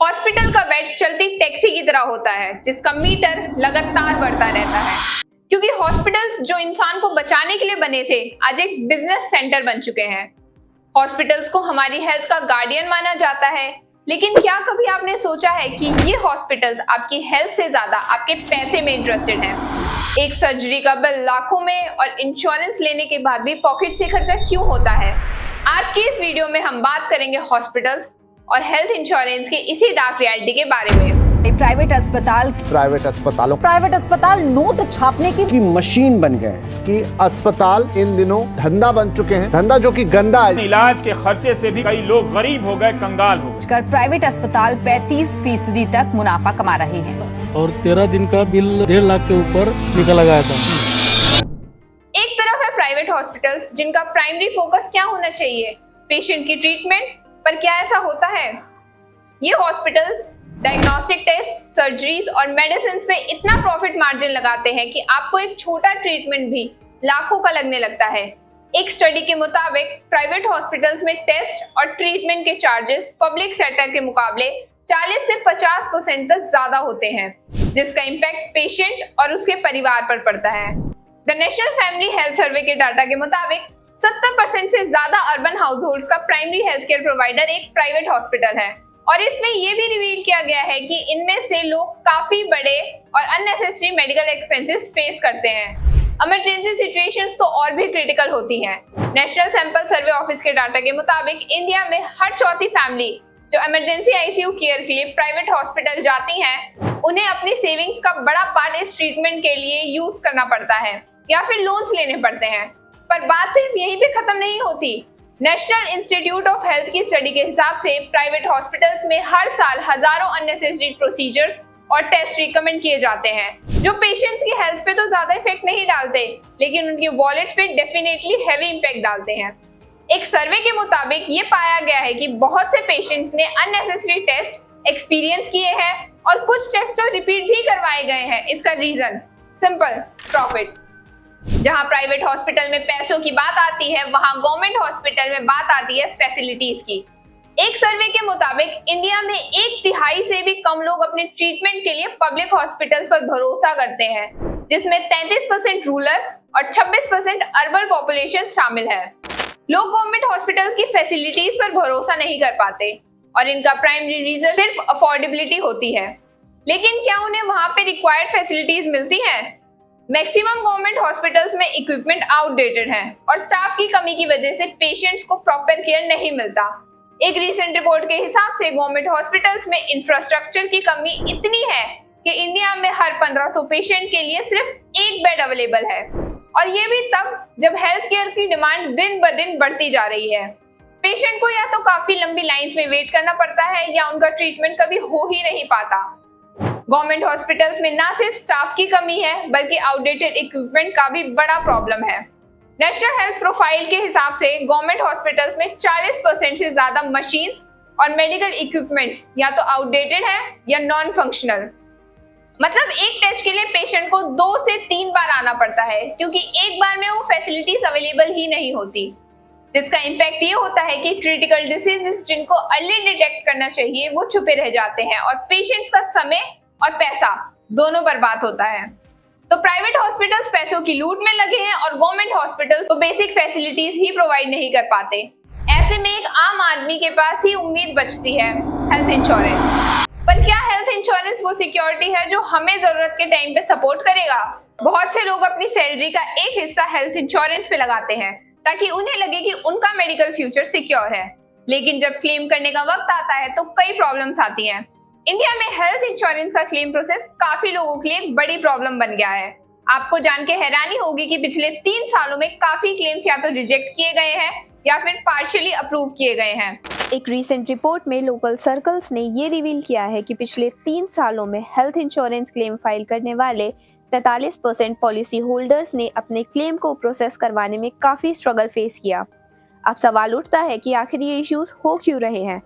Hospital का bed चलती taxi की तरह होता है जिसका मीटर लगातार बढ़ता रहता है, क्योंकि हॉस्पिटल्स जो इंसान को बचाने के लिए बने थे आज एक बिजनेस सेंटर बन चुके हैं। हॉस्पिटल्स को हमारी हेल्थ का गार्डियन माना जाता है, लेकिन क्या कभी आपने सोचा है कि ये हॉस्पिटल्स आपकी हेल्थ से ज्यादा आपके पैसे में इंटरेस्टेड हैं? एक सर्जरी का बिल लाखों में और इंश्योरेंस लेने के बाद भी पॉकेट से खर्चा क्यों होता है? आज की इस वीडियो में हम बात करेंगे हॉस्पिटल्स और हेल्थ इंश्योरेंस के इसी डार्क रियलिटी के बारे में। प्राइवेट अस्पताल नोट छापने की मशीन बन गए कि अस्पताल इन दिनों धंधा बन चुके हैं, धंधा जो कि गंदा है। इलाज के खर्चे से भी कई लोग गरीब हो गए, कंगाल हो गए। प्राइवेट अस्पताल 35% तक मुनाफा कमा रहे हैं और 13 दिन का बिल 1.5 लाख के ऊपर निकल गया था। एक तरफ है प्राइवेट हॉस्पिटल्स जिनका प्राइमरी फोकस क्या होना चाहिए, पेशेंट की ट्रीटमेंट, पर क्या ऐसा होता है? ये हॉस्पिटल डायग्नोस्टिक टेस्ट, सर्जरीज और मेडिसिन पे इतना प्रॉफिट मार्जिन लगाते हैं कि आपको एक छोटा ट्रीटमेंट भी लाखों का लगने लगता है। एक स्टडी के मुताबिक प्राइवेट हॉस्पिटल्स में टेस्ट और ट्रीटमेंट के चार्जेस पब्लिक सेक्टर के मुकाबले 40 से 50% तक ज्यादा होते हैं, जिसका इम्पैक्ट पेशेंट और उसके परिवार पर पड़ता है। The national family health survey के डाटा के मुताबिक 70% से ज्यादा अर्बन हाउसहोल्ड्स का प्राइमरी हेल्थ केयर प्रोवाइडर एक प्राइवेट हॉस्पिटल है, और इसमें यह भी रिवील किया गया है कि इनमें से लोग काफी बड़े और अननेसेसरी मेडिकल एक्सपेंसेस फेस करते हैं। इमरजेंसी सिचुएशंस तो और भी क्रिटिकल होती हैं। नेशनल सैंपल सर्वे ऑफिस के डाटा के मुताबिक इंडिया में हर चौथी फैमिली जो इमरजेंसी आईसीयू केयर के लिए प्राइवेट हॉस्पिटल जाती हैं, उन्हें अपनी सेविंग्स का बड़ा पार्ट इस ट्रीटमेंट के लिए यूज करना पड़ता है या फिर लोन्स लेने पड़ते हैं। पर बात सिर्फ यहीं पे खत्म नहीं होती। नेशनल इंस्टीट्यूट ऑफ हेल्थ की स्टडी के हिसाब से प्राइवेट हॉस्पिटल्स में हर साल हजारों अननेसेसरी प्रोसीजर्स और टेस्ट रिकमेंड किए जाते हैं, जो पेशेंट्स की हेल्थ पे तो ज्यादा इफेक्ट नहीं डालते, लेकिन उनके वॉलेट पे डेफिनेटली हैवी इंपैक्ट डालते हैं। एक सर्वे के मुताबिक ये पाया गया है कि बहुत से पेशेंट्स ने अननेसेसरी टेस्ट एक्सपीरियंस किए हैं और कुछ टेस्ट तो रिपीट भी करवाए गए हैं। इसका रीजन सिंपल, प्रॉफिट। जहां प्राइवेट हॉस्पिटल में पैसों की बात आती है, वहां गवर्नमेंट हॉस्पिटल में बात आती है फैसिलिटीज की। एक सर्वे के मुताबिक इंडिया में 1/3 से भी कम लोग अपने ट्रीटमेंट के लिए पब्लिक हॉस्पिटल्स पर भरोसा करते हैं, जिसमें 33% रूरल और 26% अर्बन पॉपुलेशन शामिल है। लोग गवर्नमेंट हॉस्पिटल्स की फैसिलिटीज पर भरोसा नहीं कर पाते और इनका प्राइमरी रीजन सिर्फ अफोर्डेबिलिटी होती है। लेकिन क्या उन्हें वहां पे रिक्वायर्ड फैसिलिटीज मिलती हैं? मैक्सिमम गवर्नमेंट हॉस्पिटल्स में इक्विपमेंट आउटडेटेड है और स्टाफ की कमी की वजह से पेशेंट्स को प्रॉपर केयर नहीं मिलता। एक रीसेंट रिपोर्ट के हिसाब से गवर्नमेंट हॉस्पिटल्स में इंफ्रास्ट्रक्चर की कमी इतनी है कि इंडिया में हर 1500 पेशेंट के लिए सिर्फ एक बेड अवेलेबल है, और ये भी तब जब हेल्थ केयर की डिमांड दिन ब दिन बढ़ती जा रही है। पेशेंट को या तो काफी लंबी लाइंस में वेट करना पड़ता है या उनका ट्रीटमेंट कभी हो ही नहीं पाता। गवर्नमेंट हॉस्पिटल्स में ना सिर्फ स्टाफ की कमी है, बल्कि आउटडेटेड इक्विपमेंट का भी बड़ा प्रॉब्लम है। नेशनल हेल्थ प्रोफाइल के हिसाब से गवर्नमेंट हॉस्पिटल्स में 40% से ज्यादा मशीन्स और मेडिकल इक्विपमेंट्स या तो आउटडेटेड है या नॉन फंक्शनल। मतलब एक टेस्ट के लिए पेशेंट को 2 से 3 बार आना पड़ता है, क्योंकि एक बार में वो फैसिलिटीज अवेलेबल ही नहीं होती, जिसका इम्पैक्ट ये होता है कि क्रिटिकल डिसीजेस जिनको अर्ली डिटेक्ट करना चाहिए वो छुपे रह जाते हैं और पेशेंट्स का समय और पैसा दोनों बर्बाद होता है। तो प्राइवेट हॉस्पिटल्स पैसों की लूट में लगे हैं और गवर्नमेंट हॉस्पिटल्स तो बेसिक फैसिलिटीज ही प्रोवाइड नहीं कर पाते। ऐसे में एक आम आदमी के पास ही उम्मीद बचती है हेल्थ इंश्योरेंस। पर क्या हेल्थ इंश्योरेंस वो सिक्योरिटी है जो हमें जरूरत के टाइम पे सपोर्ट करेगा? बहुत से लोग अपनी सैलरी का एक हिस्सा हेल्थ इंश्योरेंस पे लगाते हैं ताकि उन्हें लगे कि उनका मेडिकल फ्यूचर सिक्योर है, लेकिन जब क्लेम करने का वक्त आता है तो कई प्रॉब्लम्स आती हैं। इंडिया में हेल्थ इंश्योरेंस का क्लेम प्रोसेस काफी लोगों के लिए बड़ी प्रॉब्लम बन गया है। आपको जान के हैरानी होगी कि पिछले 3 सालों में काफी क्लेम्स या तो रिजेक्ट किए गए हैं या फिर पार्शियली अप्रूव किए गए हैं। एक रीसेंट रिपोर्ट में लोकल सर्कल्स ने ये रिवील किया है कि पिछले 3 सालों में हेल्थ इंश्योरेंस क्लेम फाइल करने वाले 43% पॉलिसी होल्डर्स ने अपने क्लेम को प्रोसेस करवाने में काफी स्ट्रगल फेस किया। अब सवाल उठता है कि आखिर ये इश्यूज हो क्यों रहे हैं?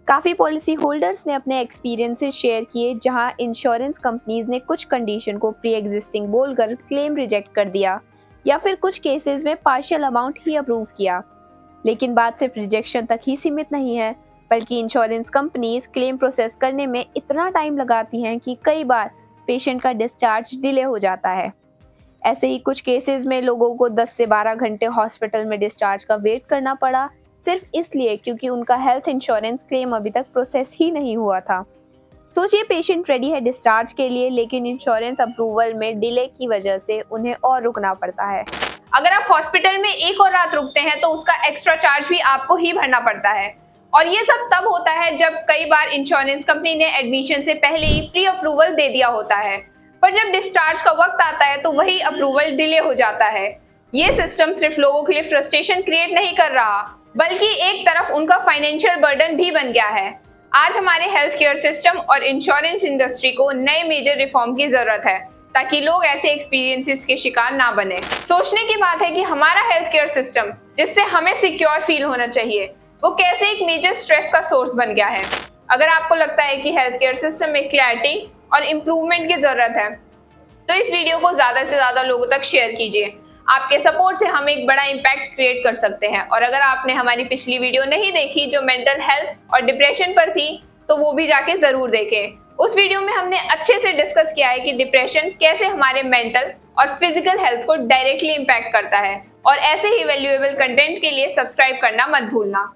काफ़ी पॉलिसी होल्डर्स ने अपने एक्सपीरियंसेस शेयर किए जहां इंश्योरेंस कंपनीज ने कुछ कंडीशन को प्री एग्जिस्टिंग बोलकर क्लेम रिजेक्ट कर दिया या फिर कुछ केसेस में पार्शियल अमाउंट ही अप्रूव किया। लेकिन बात सिर्फ रिजेक्शन तक ही सीमित नहीं है। बल्कि इंश्योरेंस कंपनीज क्लेम प्रोसेस करने में इतना टाइम लगाती हैं कि कई बार पेशेंट का डिस्चार्ज डिले हो जाता है। ऐसे ही कुछ केसेस में लोगों को 10 से 12 घंटे हॉस्पिटल में डिस्चार्ज का वेट करना पड़ा, सिर्फ इसलिए क्योंकि उनका हेल्थ इंश्योरेंस क्लेम अभी तक प्रोसेस ही नहीं हुआ था। सोचिए, पेशेंट रेडी है डिस्चार्ज के लिए, लेकिन इंश्योरेंस अप्रूवल में डिले की वजह से उन्हें और रुकना पड़ता है। अगर आप हॉस्पिटल में एक और रात रुकते हैं तो उसका एक्स्ट्रा चार्ज भी आपको ही भरना पड़ता है। और ये सब तब होता है जब कई बार इंश्योरेंस कंपनी ने एडमिशन से पहले ही प्री अप्रूवल दे दिया होता है, पर जब डिस्चार्ज का वक्त आता है तो वही अप्रूवल डिले हो जाता है। ये सिस्टम सिर्फ लोगों के लिए फ्रस्ट्रेशन क्रिएट नहीं कर रहा, बल्कि एक तरफ उनका फाइनेंशियल बर्डन भी बन गया है। आज हमारे हेल्थ केयर सिस्टम और इंश्योरेंस इंडस्ट्री को नए मेजर रिफॉर्म की जरूरत है, ताकि लोग ऐसे एक्सपीरियंसेस के शिकार ना बने। सोचने की बात है कि हमारा हेल्थ केयर सिस्टम, जिससे हमें सिक्योर फील होना चाहिए, वो कैसे एक मेजर स्ट्रेस का सोर्स बन गया है। अगर आपको लगता है कि हेल्थ केयर सिस्टम में क्लैरिटी और इम्प्रूवमेंट की जरूरत है, तो इस वीडियो को ज्यादा से ज्यादा लोगों तक शेयर कीजिए। आपके सपोर्ट से हम एक बड़ा इम्पैक्ट क्रिएट कर सकते हैं। और अगर आपने हमारी पिछली वीडियो नहीं देखी जो मेंटल हेल्थ और डिप्रेशन पर थी, तो वो भी जाके जरूर देखें। उस वीडियो में हमने अच्छे से डिस्कस किया है कि डिप्रेशन कैसे हमारे मेंटल और फिजिकल हेल्थ को डायरेक्टली इम्पैक्ट करता है। और ऐसे ही वैल्यूएबल कंटेंट के लिए सब्सक्राइब करना मत भूलना।